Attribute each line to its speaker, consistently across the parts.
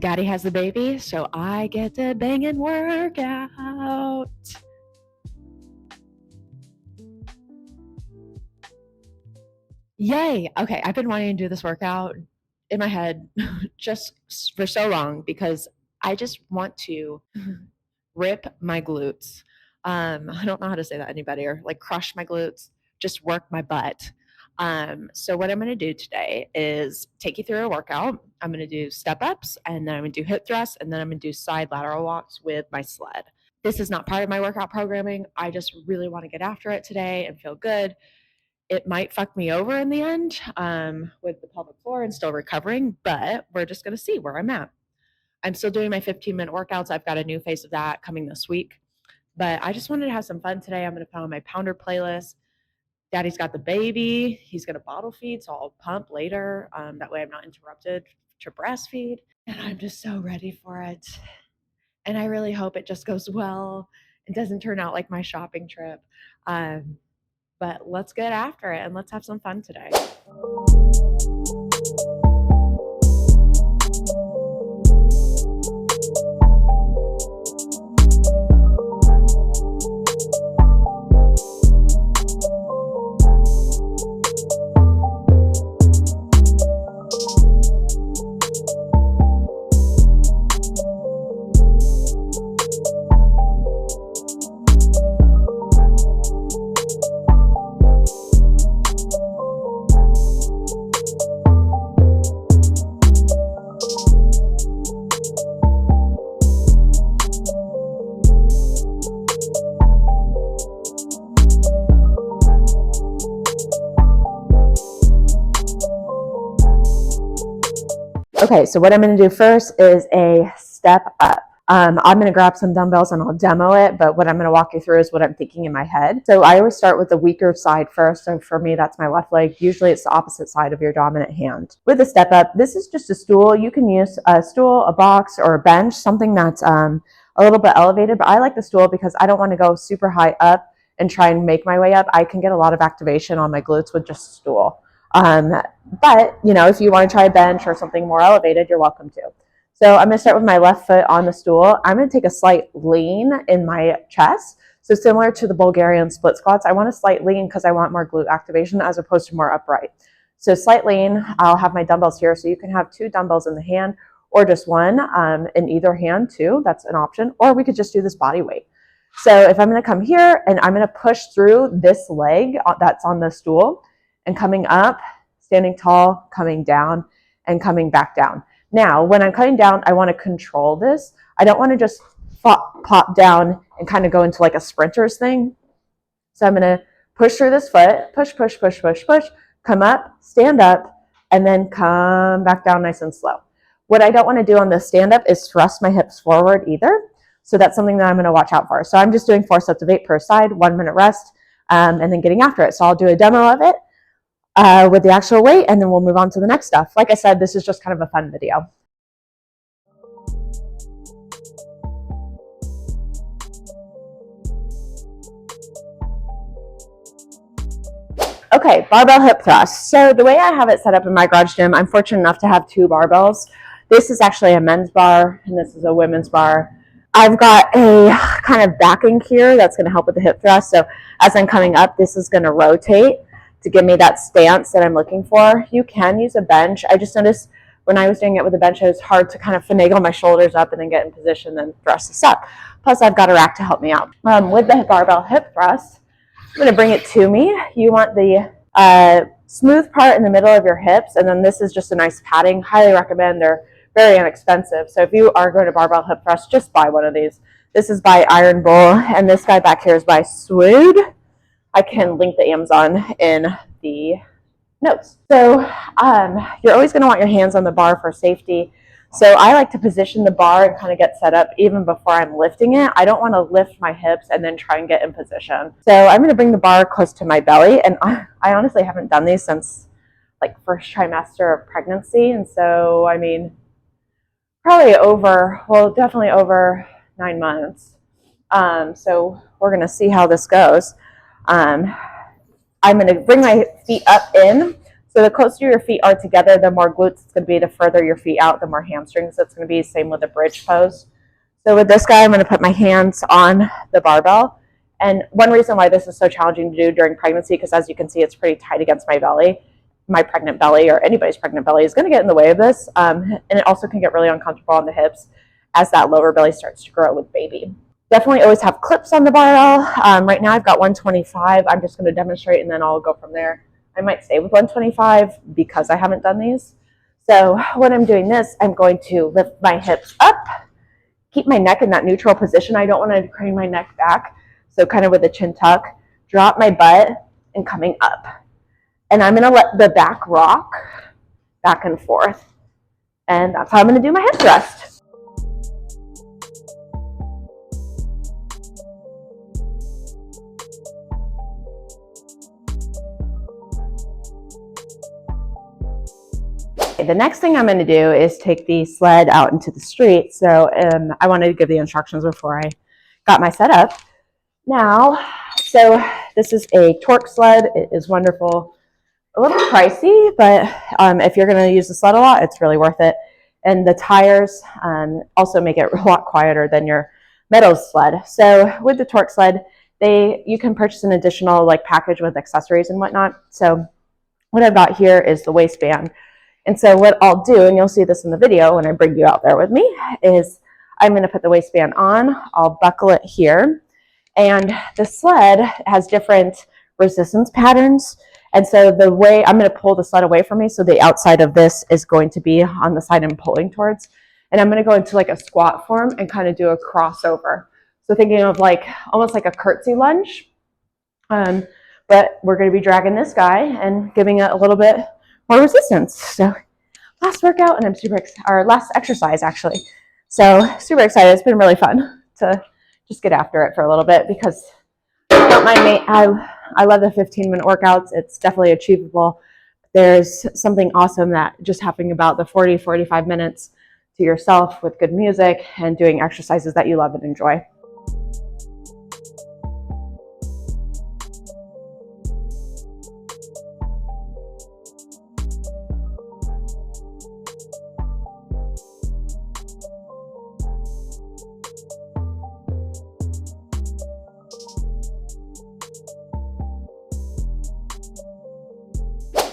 Speaker 1: Daddy has the baby, so I get to bang and work out. Yay. Okay, I've been wanting to do this workout in my head just for so long because I just want to rip my glutes. I don't know how to say that any better. Like crush my glutes, just work my butt. So what I'm going to do today is take you through a workout. I'm going to do step ups, and then I'm going to do hip thrusts, and then I'm going to do side lateral walks with my sled. This is not part of my workout programming. I just really want to get after it today and feel good. It might fuck me over in the end with the pelvic floor and still recovering, but we're just going to see where I'm at. I'm still doing my 15-minute workouts. I've got a new phase of that coming this week. But I just wanted to have some fun today. I'm going to put on my pounder playlist. Daddy's got the baby. He's going to bottle feed, so I'll pump later. That way I'm not interrupted to breastfeed. And I'm just so ready for it. And I really hope it just goes well. It doesn't turn out like my shopping trip. But let's get after it and let's have some fun today. Okay, so what I'm going to do first is a step up. I'm going to grab some dumbbells and I'll demo it, but what I'm going to walk you through is what I'm thinking in my head. So I always start with the weaker side first. So for me, that's my left leg. Usually it's the opposite side of your dominant hand. With the step up, this is just a stool. You can use a stool, a box, or a bench, something that's a little bit elevated, but I like the stool because I don't want to go super high up and try and make my way up. I can get a lot of activation on my glutes with just a stool. But, you know, if you want to try a bench or something more elevated, you're welcome to. So I'm going to start with my left foot on the stool. I'm going to take a slight lean in my chest. So similar to the Bulgarian split squats, I want a slight lean because I want more glute activation as opposed to more upright. So slight lean, I'll have my dumbbells here. So you can have 2 dumbbells in the hand or just one in either hand too. That's an option. Or we could just do this body weight. So if I'm going to come here and I'm going to push through this leg that's on the stool, and coming up, standing tall, coming down, and coming back down. Now, when I'm coming down, I want to control this. I don't want to just pop down and kind of go into like a sprinter's thing. So I'm going to push through this foot, push, push, push, push, push, come up, stand up, and then come back down nice and slow. What I don't want to do on the stand up is thrust my hips forward either. So that's something that I'm going to watch out for. So I'm just doing 4 sets of 8 per side, 1 minute rest, and then getting after it. So I'll do a demo of it with the actual weight, and then we'll move on to the next stuff. Like I said, this is just kind of a fun video. Okay, barbell hip thrust. So the way I have it set up in my garage gym, I'm fortunate enough to have 2 barbells. This is actually a men's bar, and this is a women's bar. I've got a kind of backing here that's going to help with the hip thrust. So as I'm coming up, this is going to rotate to give me that stance that I'm looking for. You can use a bench. I just noticed when I was doing it with a bench, it was hard to kind of finagle my shoulders up and then get in position and thrust this up. Plus, I've got a rack to help me out. With the barbell hip thrust, I'm going to bring it to me. You want the smooth part in the middle of your hips, and then this is just a nice padding. Highly recommend. They're very inexpensive. So if you are going to barbell hip thrust, just buy one of these. This is by Iron Bull, and this guy back here is by Swood. I can link the Amazon in the notes. So you're always going to want your hands on the bar for safety. So I like to position the bar and kind of get set up even before I'm lifting it. I don't want to lift my hips and then try and get in position. So I'm going to bring the bar close to my belly. And I honestly haven't done these since like first trimester of pregnancy. And so, I mean, probably definitely over 9 months. So we're going to see how this goes. I'm going to bring my feet up in. So the closer your feet are together, the more glutes it's going to be. The further your feet out, the more hamstrings it's going to be. Same with the bridge pose. So with this guy, I'm going to put my hands on the barbell. And one reason why this is so challenging to do during pregnancy, because as you can see, it's pretty tight against my belly. My pregnant belly, or anybody's pregnant belly, is going to get in the way of this. And it also can get really uncomfortable on the hips as that lower belly starts to grow with baby. Definitely always have clips on the barbell. Right now I've got 125. I'm just going to demonstrate and then I'll go from there. I might stay with 125 because I haven't done these. So when I'm doing this, I'm going to lift my hips up, keep my neck in that neutral position. I don't want to crane my neck back. So kind of with a chin tuck, drop my butt and coming up. And I'm going to let the back rock back and forth. And that's how I'm going to do my hip thrust. The next thing I'm going to do is take the sled out into the street. So I wanted to give the instructions before I got my set up. Now, so this is a torque sled. It is wonderful. A little pricey, but if you're going to use the sled a lot, it's really worth it. And the tires also make it a lot quieter than your metal sled. So with the torque sled, you can purchase an additional package with accessories and whatnot. So what I've got here is the waistband. And so what I'll do, and you'll see this in the video when I bring you out there with me, is I'm going to put the waistband on. I'll buckle it here. And the sled has different resistance patterns. And so the way I'm going to pull the sled away from me, so the outside of this is going to be on the side I'm pulling towards. And I'm going to go into a squat form and kind of do a crossover. So thinking of almost like a curtsy lunge. But we're going to be dragging this guy and giving it a little bit more resistance. So last workout, and I'm super excited, or last exercise actually. So super excited. It's been really fun to just get after it for a little bit because I love the 15-minute workouts. It's definitely achievable. There's something awesome that just happening about the 40-45 minutes to yourself with good music and doing exercises that you love and enjoy.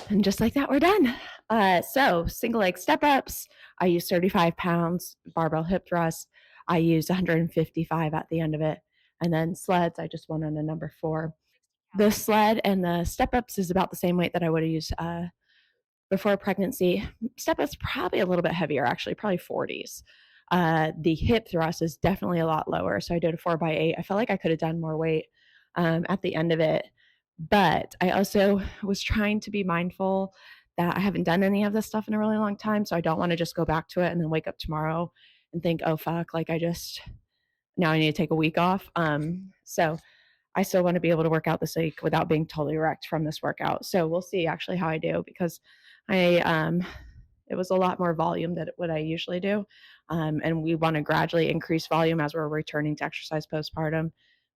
Speaker 1: And just like that, we're done. So single leg step ups, I use 35 pounds, barbell hip thrust. I use 155 at the end of it. And then sleds, I just went on a number 4. The sled and the step ups is about the same weight that I would have used before pregnancy. Step ups probably a little bit heavier, actually, probably 40s. The hip thrust is definitely a lot lower. So I did a 4x8. I felt like I could have done more weight at the end of it. But I also was trying to be mindful that I haven't done any of this stuff in a really long time. So I don't want to just go back to it and then wake up tomorrow and think, oh, fuck, now I need to take a week off. So I still want to be able to work out this week without being totally wrecked from this workout. So we'll see actually how I do because it was a lot more volume than what I usually do. And we want to gradually increase volume as we're returning to exercise postpartum.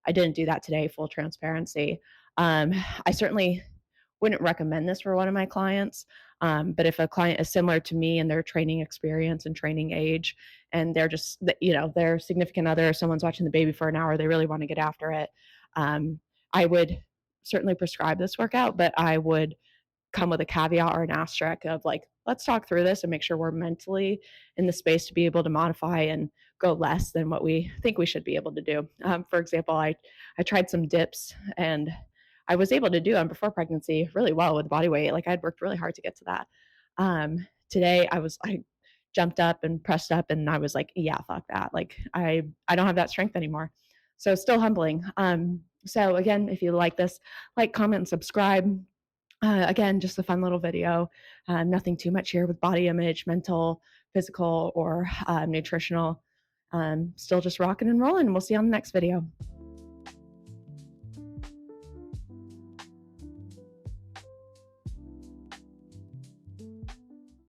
Speaker 1: I didn't do that today, full transparency. I certainly wouldn't recommend this for one of my clients. But if a client is similar to me in their training experience and training age, and they're just, their significant other, someone's watching the baby for an hour, they really want to get after it. I would certainly prescribe this workout, but I would come with a caveat or an asterisk of let's talk through this and make sure we're mentally in the space to be able to modify and go less than what we think we should be able to do. For example, I tried some dips and I was able to do them before pregnancy really well with body weight. I'd worked really hard to get to that. Today I jumped up and pressed up and I was like, yeah, fuck that. I don't have that strength anymore. So still humbling. So again, if you like this, comment, and subscribe. Again, just a fun little video. Nothing too much here with body image, mental, physical, or nutritional. Still just rocking and rolling. We'll see you on the next video.